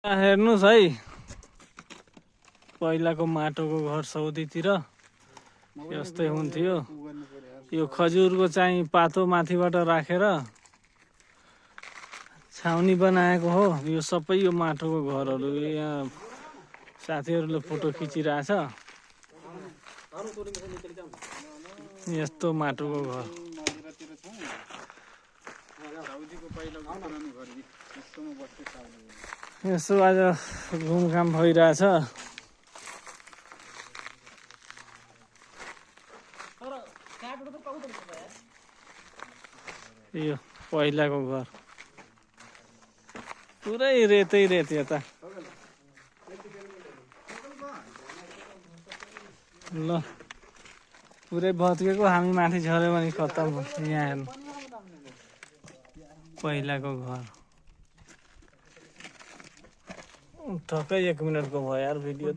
हेर्नुस् है पहिलाको माटोको घर सौदीतिर यस्तै हुन्थ्यो। यो खजुरको चाहिँ पातो माथिबाट राखेर छाउनी बनाएको हो। यो सबै यो माटोको घरहरू यहाँ साथीहरूले फोटो खिचिरहेछ। यस्तो माटोको घर यसो आज घुमघाम भइरहेछ। यो पहिलाको घर पुरै रेतै रेत यता। ल पुरै भत्केको हामी माथि झऱ्यो भने खत्तम। यहाँ हेर्नु पहिलाको घर। ठक्कै 1 मिनटको भयो यार भिडियो त।